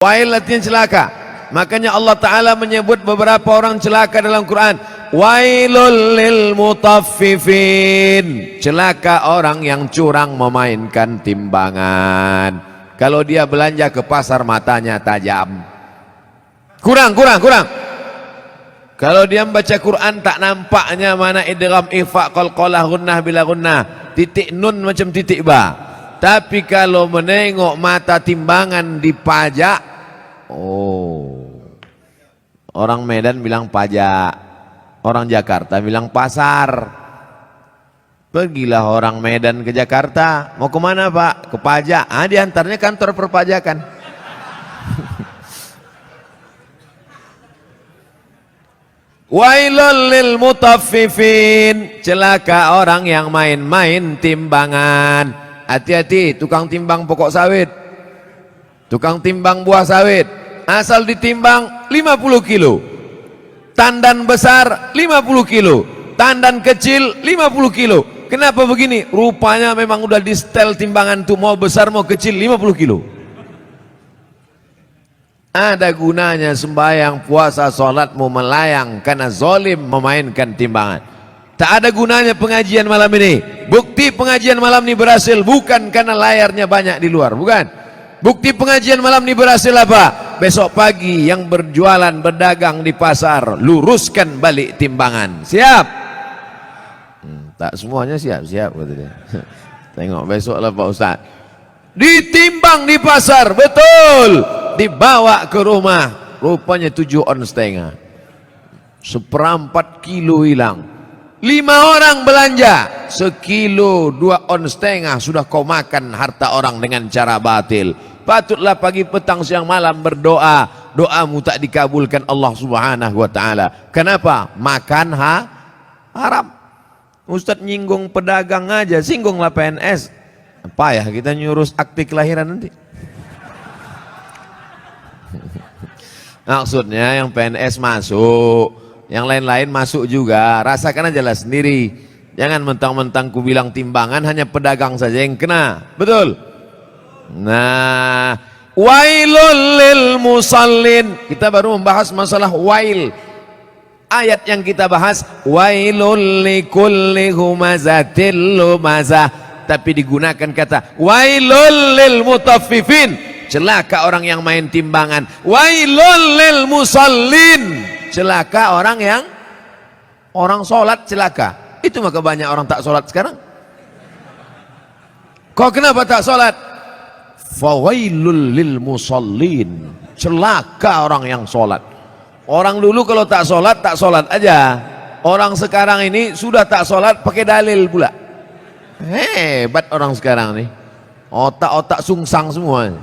Wail artinya celaka. Makanya Allah Ta'ala menyebut beberapa orang celaka dalam Quran. Wailul lil mutaffifin. Celaka orang yang curang memainkan timbangan. Kalau dia belanja ke pasar matanya tajam. Kurang. Kalau dia membaca Quran tak nampaknya mana idgham, ikhfa, qalqalah, gunnah bila gunnah. Titik nun macam titik ba. Tapi kalau menengok mata timbangan dipajak, orang Medan bilang pajak, orang Jakarta bilang pasar. Pergilah orang Medan ke Jakarta, mau kemana Pak? Ke pajak. Diantaranya kantor perpajakan. Wailul lil mutaffifin. Celaka orang yang main-main timbangan. Hati-hati tukang timbang pokok sawit, tukang timbang buah sawit. Asal ditimbang 50 kilo, tandan besar 50 kilo, tandan kecil 50 kilo. Kenapa begini? Rupanya memang udah di setel timbangan tuh, mau besar mau kecil 50 kilo. Ada gunanya sembahyang, puasa, sholatmu melayang karena zolim memainkan timbangan. Tak ada gunanya pengajian malam ini. Bukti pengajian malam ini berhasil bukan karena layarnya banyak di luar, bukan. Bukti pengajian malam ini berhasil apa? Besok pagi yang berjualan berdagang di pasar luruskan balik timbangan. Siap? Tak semuanya siap kata dia. Tengok besok lah Pak Ustaz. Ditimbang di pasar, betul. Dibawa ke rumah, rupanya 7,5 on. 1/4 kilo hilang. 5 orang belanja, 1,5 kilo 2,5 on sudah kau makan harta orang dengan cara batil. Patutlah pagi petang siang malam berdoa, doamu tak dikabulkan Allah Subhanahu wa taala. Kenapa? Makan haram. Ustaz nyinggung pedagang aja, singgunglah PNS. Apa ya kita nyurus akte kelahiran nanti? Maksudnya yang PNS masuk, yang lain-lain masuk juga. Rasakan aja lah sendiri. Jangan mentang-mentang ku bilang timbangan hanya pedagang saja yang kena. Betul? Nah, wailul lil musallin. Kita baru membahas masalah wail. Ayat yang kita bahas wailul likulli humazatil lumazah, tapi digunakan kata wailul lil mutaffifin. Celaka orang yang main timbangan. Wailul lil musallin. Celaka orang sholat celaka. Itu maka banyak orang tak sholat sekarang. Kau kenapa tak sholat? Fawailul lil musallin. Celaka orang yang sholat. Orang dulu kalau tak sholat aja. Orang sekarang ini sudah tak sholat pakai dalil pula. Hebat orang sekarang nih. Otak-otak sungsang semua.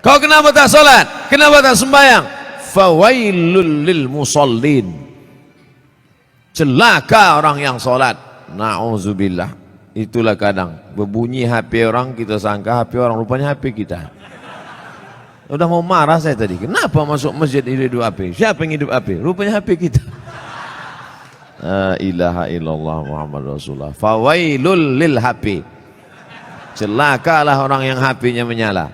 Kau kenapa tak sholat? Kenapa tak sembahyang? Fawailul lil musallin. Celaka orang yang sholat. Na'udzubillah. Itulah kadang berbunyi HP orang, kita sangka HP orang, rupanya HP kita. Udah mau marah saya tadi. Kenapa masuk masjid hidup HP? Siapa yang hidup HP? Rupanya HP kita. La ilaha illallah Muhammad Rasulullah. Fawailul lil HP. Celakalah orang yang HP-nya menyala.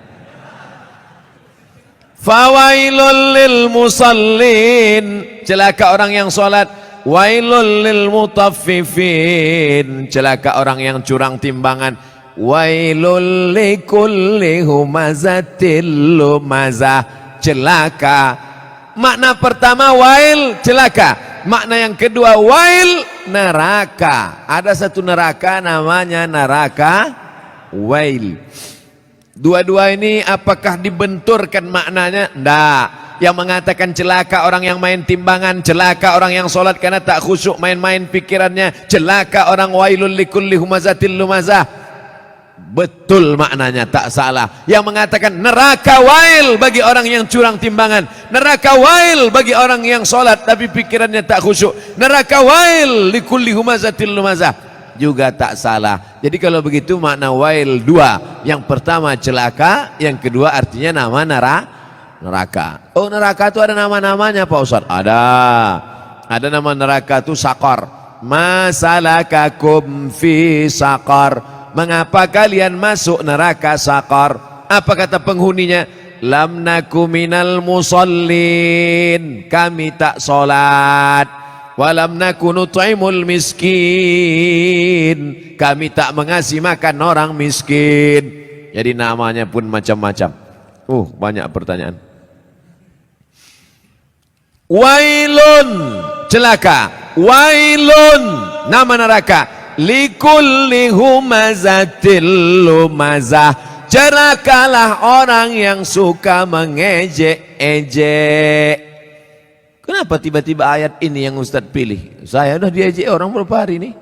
Fawailul lil musallin. Celaka orang yang sholat. Wailul lil mutaffifin. Celaka orang yang curang timbangan. Wailul likulli humazatil lumazah. Celaka. Makna pertama wail, celaka. Makna yang kedua wail, neraka. Ada satu neraka namanya neraka wail. Dua-dua ini apakah dibenturkan maknanya? Tidak. Yang mengatakan celaka orang yang main timbangan, celaka orang yang sholat karena tak khusyuk main-main pikirannya, celaka orang wailul likulli humazatil lumazah. Betul maknanya, tak salah. Yang mengatakan neraka wail bagi orang yang curang timbangan, neraka wail bagi orang yang sholat tapi pikirannya tak khusyuk, neraka wail likulli humazatil lumazah, juga tak salah. Jadi kalau begitu makna wail dua. Yang pertama celaka, yang kedua artinya nama neraka. Oh, neraka itu ada nama-namanya Pak Ustaz? Ada nama neraka itu Saqar. Masalakakum fi Saqar. Mengapa kalian masuk neraka Saqar? Apa kata penghuninya? Lam naku minal musallin, kami tak solat. Walam naku nut'imul miskin, kami tak mengasih makan orang miskin. Jadi namanya pun macam-macam. Banyak pertanyaan. Wailun, celaka. Wailun, nama neraka. Likulli humazatil lumazah, celakalah orang yang suka mengejek-ejek. Kenapa tiba-tiba ayat ini yang Ustaz pilih? Saya udah diejek orang berapa hari ini.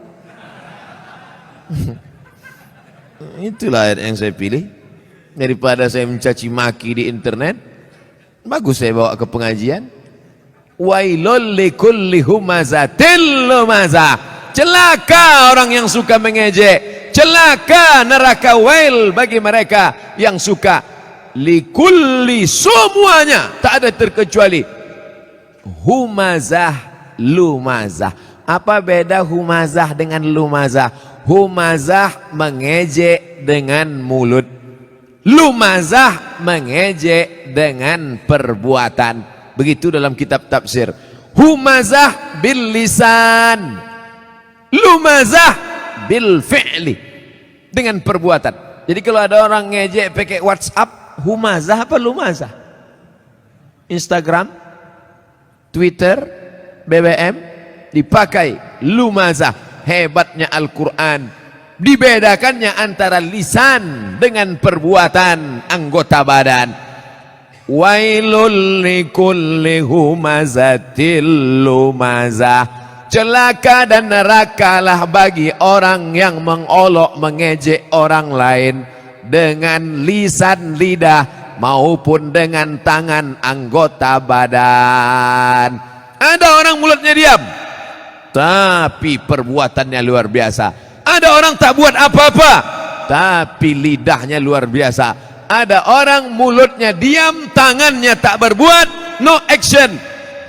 Itulah ayat yang saya pilih. Daripada saya mencaci maki di internet, bagus saya bawa ke pengajian. Wailul likulli humazatil lumazah, celaka orang yang suka mengejek, celaka neraka wail bagi mereka yang suka. Likulli, semuanya, tak ada terkecuali. Humazah, lumazah. Apa beda humazah dengan lumazah? Humazah mengejek dengan mulut, lumazah mengejek dengan perbuatan. Begitu dalam kitab tafsir. Humazah bil lisan, lumazah bil fi'li, dengan perbuatan. Jadi kalau ada orang ngejek pakai WhatsApp, humazah apa lumazah? Instagram, Twitter, BBM dipakai lumazah. Hebatnya Al-Quran, dibedakannya antara lisan dengan perbuatan anggota badan. Wailul likulli humazatil lumazah, celaka dan nerakalah bagi orang yang mengolok mengejek orang lain dengan lisan lidah maupun dengan tangan anggota badan. Ada orang mulutnya diam, tapi perbuatannya luar biasa. Ada orang tak buat apa-apa, tapi lidahnya luar biasa. Ada orang mulutnya diam, tangannya tak berbuat, no action,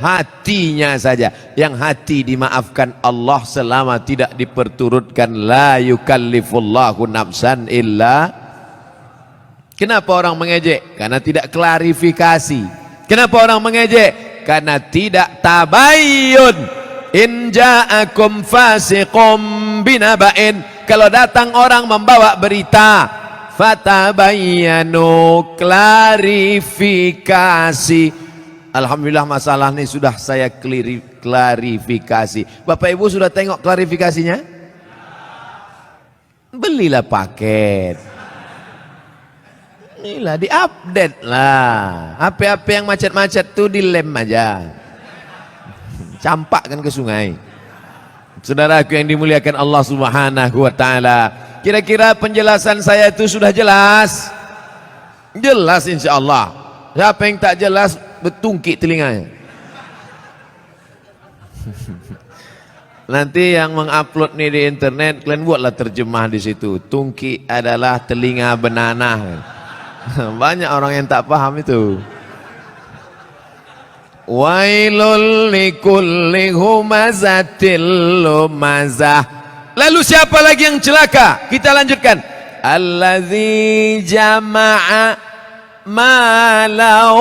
hatinya saja. Yang hati dimaafkan Allah selama tidak diperturutkan. La yukallifullahu nafsan illa. Kenapa orang mengejek? Karena tidak klarifikasi. Kenapa orang mengejek? Karena tidak tabayyun. In ja'akum fasiqum binaba'in, kalau datang orang membawa berita, fatabayyanu, klarifikasi. Alhamdulillah masalah ini sudah saya klarifikasi. Bapak Ibu sudah tengok klarifikasinya? Belilah paket. Inilah diupdate lah. HP-HP yang macet-macet tuh dilem aja, campakkan ke sungai. Saudaraku yang dimuliakan Allah Subhanahu wa taala, kira-kira penjelasan saya itu sudah jelas? Jelas insyaallah. Siapa yang tak jelas betungkik telinganya. Nanti yang mengupload nih di internet, kalian buatlah terjemah di situ. Tungki adalah telinga benanah. Banyak orang yang tak paham itu. Wailul likulli humazatil lumazah. Lalu siapa lagi yang celaka? Kita lanjutkan. Allazi jama'a malau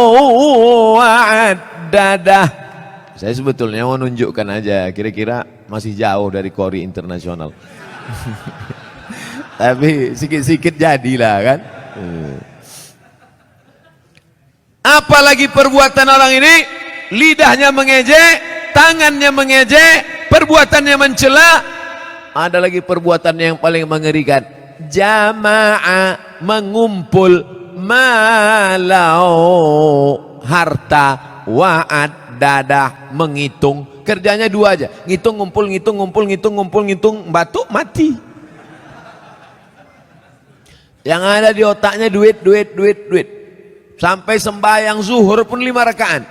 wa'addadah. Saya sebetulnya mau nunjukkan aja, kira-kira masih jauh dari Kori internasional. Tapi sikit-sikit jadilah kan. Apalagi perbuatan orang ini, lidahnya mengejek, tangannya mengejek, perbuatannya mencela. Ada lagi perbuatan yang paling mengerikan. Jama'a, mengumpul, malau, harta, wa'ad, dadah, menghitung. Kerjanya dua aja, ngitung, ngumpul, ngitung, ngumpul, ngitung, ngumpul, ngitung, batuk, mati. Yang ada di otaknya duit, duit, duit, duit. Sampai sembahyang zuhur pun 5 rakaat.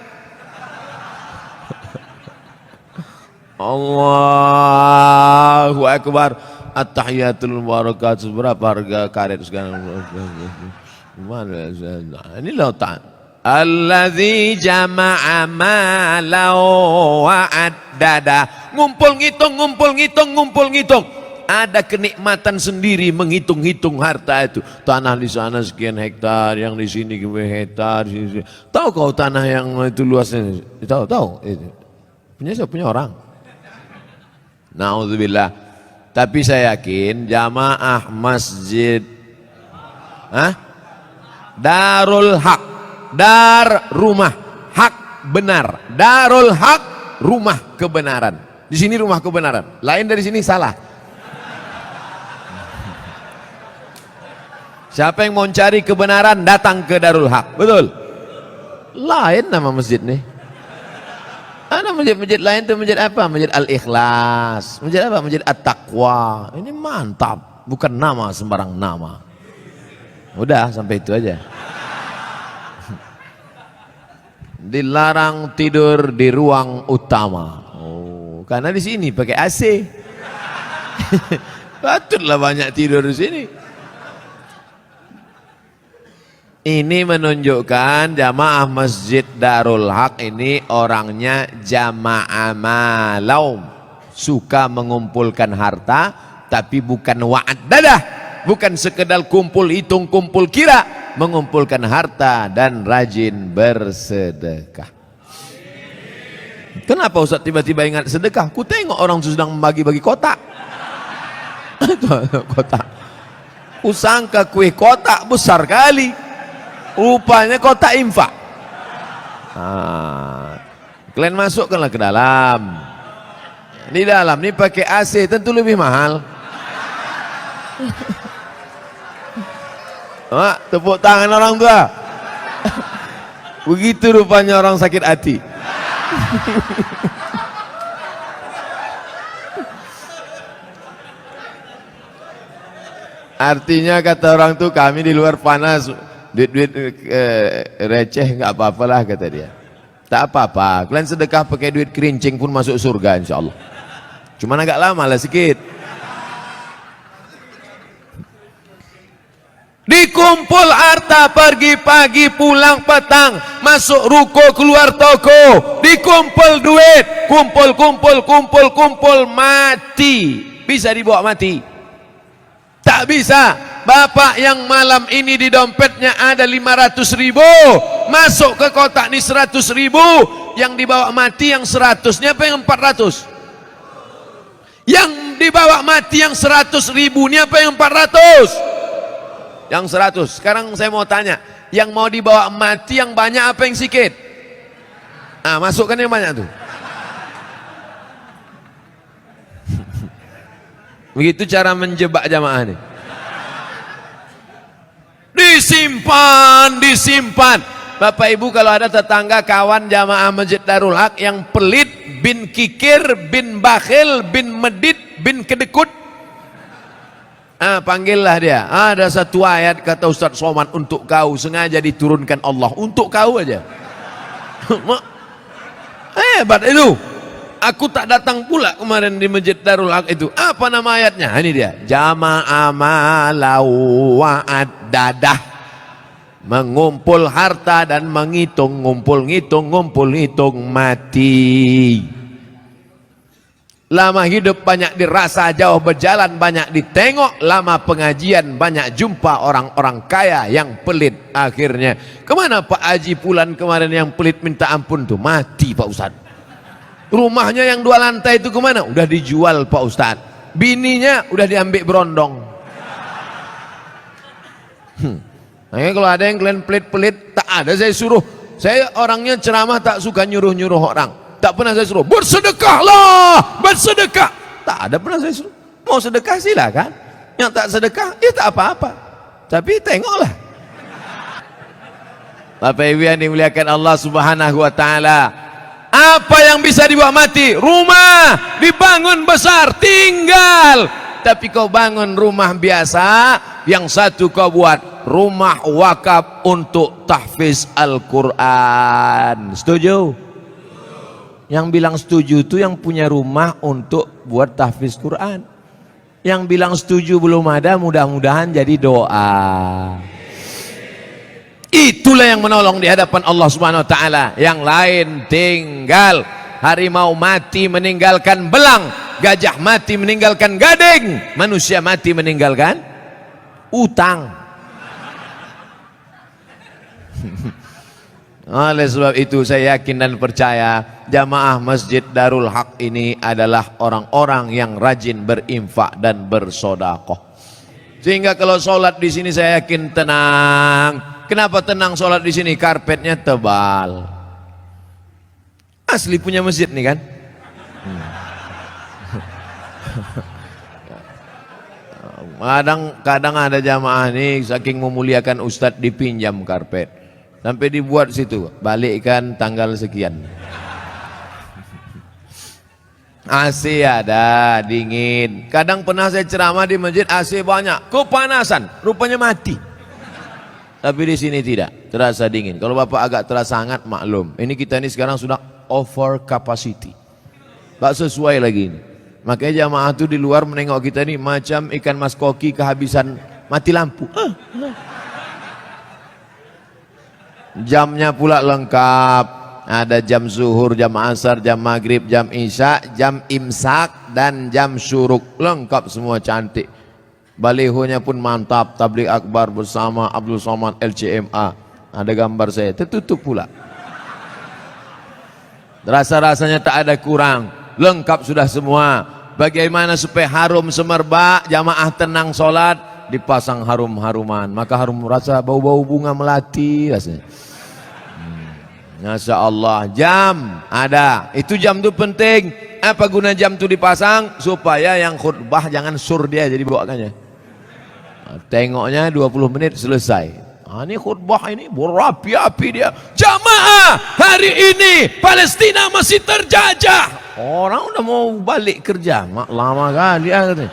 Allahu Akbar. At-tahiyatul barakatuh. Berapa harga karet sekarang? Mana? Ini lautan. Allazi jama'a malau wa'addada. Ngumpul ngitung, ngumpul ngitung, ngumpul ngitung. ada kenikmatan sendiri menghitung-hitung harta itu. Tanah di sana sekian hektar, yang di sini hektar. Tahu kau tanah yang itu luasnya? Tahu. Punya siapa? Punya orang. Nauzubillah. Tapi saya yakin jamaah masjid Darul Haq, dar rumah, hak benar. Darul Haq, rumah kebenaran. Di sini rumah kebenaran. Lain dari sini salah. Siapa yang mau cari kebenaran datang ke Darul Haq. Betul? Lain nama masjid nih. Ada masjid-masjid lain tuh, masjid apa? Masjid Al-Ikhlas. Masjid apa? Masjid At-Taqwa. Ini mantap. Bukan nama sembarang nama. Udah sampai itu aja. Dilarang tidur di ruang utama. Oh, karena di sini pakai AC. Patutlah banyak tidur di sini. Ini menunjukkan jamaah masjid Darul Haq ini orangnya jamaah malau, suka mengumpulkan harta, tapi bukan wa'ad dadah, bukan sekedar kumpul hitung kumpul kira, mengumpulkan harta dan rajin bersedekah. Kenapa Ustaz tiba-tiba ingat sedekah? Ku tengok orang sedang membagi-bagi kotak. Kotak. Ku sangka kue kotak besar kali. Rupanya kotak infak. Kalian masukkanlah ke dalam. Di dalam ini pakai AC, tentu lebih mahal. Tepuk tangan orang tua. Begitu rupanya orang sakit hati. Artinya kata orang tuh, kami di luar panas, duit-duit receh nggak apa-apalah kata dia. Tak apa-apa, kalian sedekah pakai duit kerincing pun masuk surga insyaallah. Cuman agak lama lah sikit. Dikumpul harta pergi pagi pulang petang, masuk ruko keluar toko, dikumpul duit, kumpul mati. Bisa dibawa mati? Tak bisa. Bapak yang malam ini di dompetnya ada 500.000, masuk ke kotak ini 100.000, yang dibawa mati yang 100-nya apa yang 400? Yang dibawa mati yang 100.000-nya apa yang 400? Yang 100. Sekarang saya mau tanya, yang mau dibawa mati yang banyak apa yang sikit? Masukkan yang banyak tuh. Begitu cara menjebak jamaah nih. Disimpan. Bapak Ibu, kalau ada tetangga kawan jamaah Masjid Darul Haq yang pelit, bin kikir, bin bakhil, bin medit, bin kedekut, panggillah dia. Ada satu ayat kata Ustaz Somad untuk kau, sengaja diturunkan Allah untuk kau aja. Hebat itu. Aku tak datang pula kemarin di Masjid Darul Haq itu. Apa nama ayatnya? Ini dia. Jama'a malau wa'ad dadah. Mengumpul harta dan menghitung, ngumpul ngitung mati. Lama hidup banyak dirasa, jauh berjalan banyak ditengok, lama pengajian banyak jumpa orang-orang kaya yang pelit. Akhirnya kemana Pak Haji Pulan kemarin yang pelit minta ampun tuh? Mati Pak Ustadz. Rumahnya yang 2 lantai itu kemana? Udah dijual Pak Ustadz. Bininya udah diambil berondong. Makanya kalau ada yang kalian pelit-pelit, tak ada saya suruh. Saya orangnya ceramah tak suka nyuruh-nyuruh orang. Tak pernah saya suruh, bersedekahlah, bersedekah. Tak ada pernah saya suruh. Mau sedekah silakan. Yang tak sedekah, ya tak apa-apa. Tapi tengoklah. Bapak Ibu yang dimuliakan Allah Subhanahu wa taala. Apa yang bisa dibawa mati? Rumah dibangun besar, tinggal. Tapi kau bangun rumah biasa, yang satu kau buat rumah wakaf untuk tahfiz Al-Quran. Setuju? Yang bilang setuju itu yang punya rumah untuk buat tahfiz Quran. Yang bilang setuju belum ada, mudah-mudahan jadi doa. Itulah yang menolong di hadapan Allah Subhanahu wa taala. Yang lain tinggal. Harimau mati meninggalkan belang, Gajah mati meninggalkan gading, manusia mati meninggalkan utang. Oleh sebab itu saya yakin dan percaya jamaah Masjid Darul Haq ini adalah orang-orang yang rajin berinfak dan bersodakoh. Sehingga kalau sholat di sini saya yakin tenang. Kenapa tenang sholat di sini? Karpetnya tebal. Asli punya masjid nih kan? Kadang ada jamaah nih saking memuliakan ustadz dipinjam karpet sampai dibuat situ balikkan tanggal sekian. AC ada dingin. Kadang pernah saya ceramah di masjid AC banyak kepanasan rupanya mati. Tapi di sini tidak terasa dingin. Kalau bapak agak terasa hangat maklum. Ini kita ini sekarang sudah over capacity. Tak sesuai lagi ini. Makanya jamaah itu di luar menengok kita ini macam ikan mas koki kehabisan mati lampu. Jamnya pula lengkap. Ada jam zuhur, jam asar, jam maghrib, jam isya, jam imsak dan jam syuruk. Lengkap semua cantik. Balihonya pun mantap. Tabligh akbar bersama Abdul Somad LCMA. Ada gambar saya. Tertutup pula. Rasa-rasanya tak ada kurang. Lengkap sudah semua. Bagaimana supaya harum semerbak, jamaah tenang sholat, dipasang harum-haruman. Maka harum rasa bau-bau bunga melati rasanya. Masya Allah. Jam ada. Itu jam itu penting. Apa guna jam itu dipasang? Supaya yang khutbah jangan sur dia jadi bawakannya. Tengoknya 20 menit selesai. Ini khutbah ini berapi-api dia. Jamaah hari ini Palestina masih terjajah. Orang udah mau balik kerja. Mak lama kan dia katanya.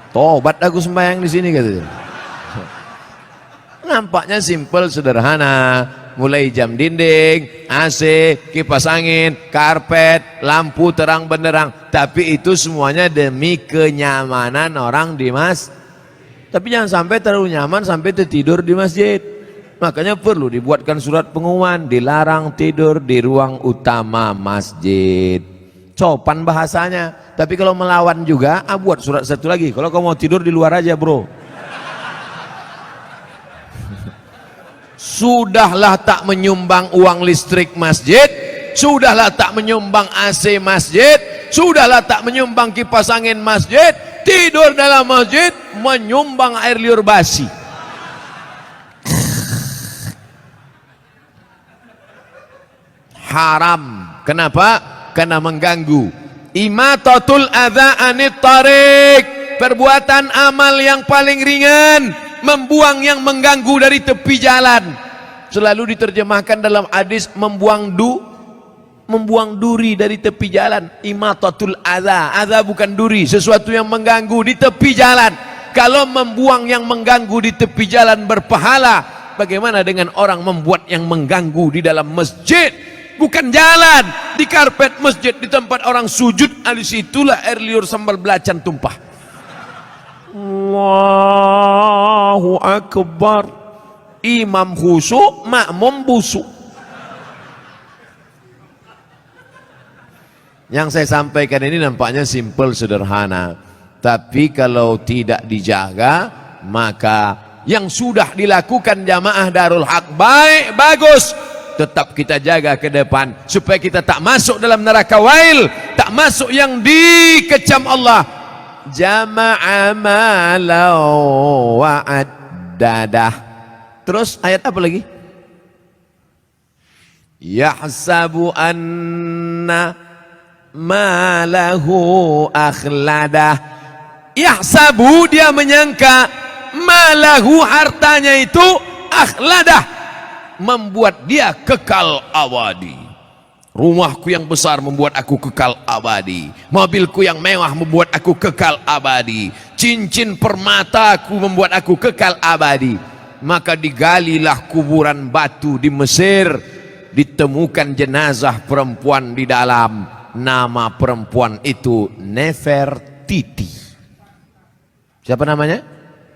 Tobat aku sembahyang di sini katanya. Nampaknya simple sederhana. Mulai jam dinding, AC, kipas angin, karpet, lampu terang benderang. Tapi itu semuanya demi kenyamanan orang di masjid. Tapi jangan sampai terlalu nyaman sampai tertidur di masjid. Makanya perlu dibuatkan surat pengumuman, dilarang tidur di ruang utama masjid. Sopan bahasanya. Tapi kalau melawan juga, buat surat satu lagi. Kalau kamu mau tidur di luar aja bro. Sudahlah tak menyumbang uang listrik masjid, sudahlah tak menyumbang AC masjid, sudahlah tak menyumbang kipas angin masjid, tidur dalam masjid menyumbang air liur basi. Haram. Kenapa? Karena mengganggu. Imatatul adza anit tariq, perbuatan amal yang paling ringan, membuang yang mengganggu dari tepi jalan. Selalu diterjemahkan dalam hadis membuang duri dari tepi jalan. Imatatul adza. Adza bukan duri, sesuatu yang mengganggu di tepi jalan. Kalau membuang yang mengganggu di tepi jalan berpahala, bagaimana dengan orang membuat yang mengganggu di dalam masjid? Bukan jalan, di karpet masjid, di tempat orang sujud, di situlah air liur sambal belacan tumpah. Allahu Akbar. Imam khusyuk, makmum busuk. Yang saya sampaikan ini nampaknya simple, sederhana. Tapi kalau tidak dijaga, maka yang sudah dilakukan jamaah Darul Haq baik, bagus. Tetap kita jaga ke depan supaya kita tak masuk dalam neraka wail, tak masuk yang dikecam Allah. Jama'a malau wa'addadah. Terus ayat apa lagi? Yahsabu anna malahu akhladah. Yahsabu, dia menyangka, malahu, hartanya itu, akhladah, membuat dia kekal abadi. Rumahku yang besar membuat aku kekal abadi. Mobilku yang mewah membuat aku kekal abadi. Cincin permataku membuat aku kekal abadi. Maka digalilah kuburan batu di Mesir. Ditemukan jenazah perempuan di dalam. Nama perempuan itu Nefertiti. Siapa namanya?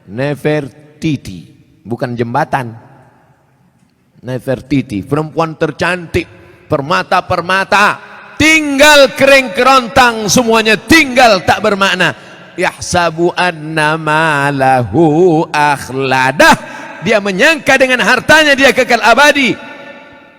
Nefertiti. Bukan jembatan. Nefertiti, perempuan tercantik, permata-permata, tinggal kering kerontang, semuanya tinggal tak bermakna. Yahsabu anna malahu akhladah, dia menyangka dengan hartanya dia kekal abadi.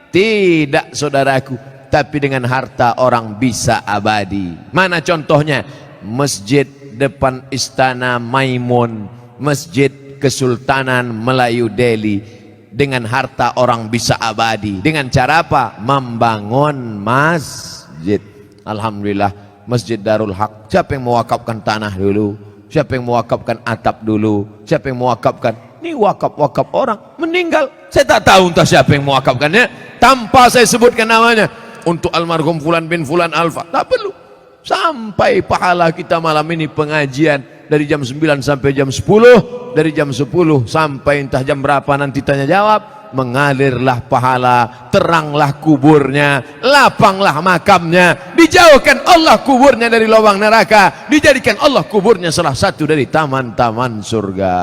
Tidak saudaraku, tapi dengan harta orang bisa abadi. Mana contohnya? Masjid depan Istana Maimun, Masjid Kesultanan Melayu Delhi. Dengan harta orang bisa abadi. Dengan cara apa? Membangun masjid. Alhamdulillah, Masjid Darul Haq. Siapa yang mewakafkan tanah dulu? Siapa yang mewakafkan atap dulu? Siapa yang mewakafkan? Ini wakaf-wakaf orang meninggal. Saya tak tahu entah siapa yang mewakafkannya, tanpa saya sebutkan namanya. Untuk almarhum Fulan bin Fulan Alfa, tak perlu. Sampai pahala kita malam ini pengajian dari jam 9 sampai jam 10, dari jam 10 sampai entah jam berapa nanti tanya jawab, mengalirlah pahala, teranglah kuburnya, lapanglah makamnya, dijauhkan Allah kuburnya dari lubang neraka, dijadikan Allah kuburnya salah satu dari taman-taman surga.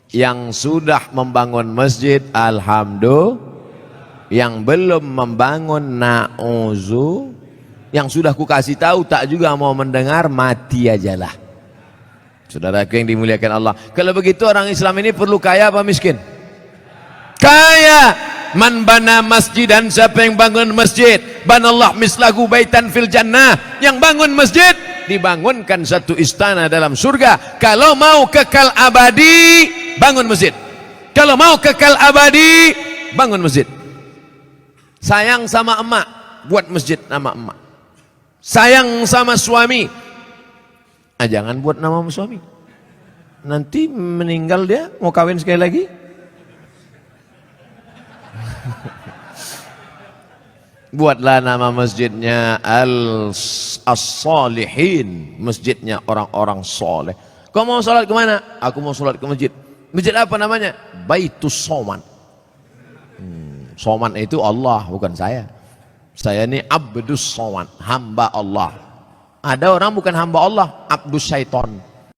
Yang sudah membangun masjid alhamdulillah, yang belum membangun na'uzu, yang sudah ku kasih tahu tak juga mau mendengar, mati ajalah. Saudaraku yang dimuliakan Allah, kalau begitu orang Islam ini perlu kaya apa miskin? Kaya. Man bana masjidan, siapa yang bangun masjid, banallah mislahu baitan fil jannah, yang bangun masjid dibangunkan satu istana dalam surga. Kalau mau kekal abadi, bangun masjid. Kalau mau kekal abadi, bangun masjid. Sayang sama emak, buat masjid nama emak. Sayang sama suami, jangan buat nama suami. Nanti meninggal dia, mau kawin sekali lagi. Buatlah nama masjidnya As-Salihin, masjidnya orang-orang soleh. Kau mau sholat kemana? Aku mau sholat ke masjid. Masjid apa namanya? Baitus Soman. Soman itu Allah, bukan saya. Saya ini Abdus Soman, hamba Allah. Ada orang bukan hamba Allah, Abdus Syaiton.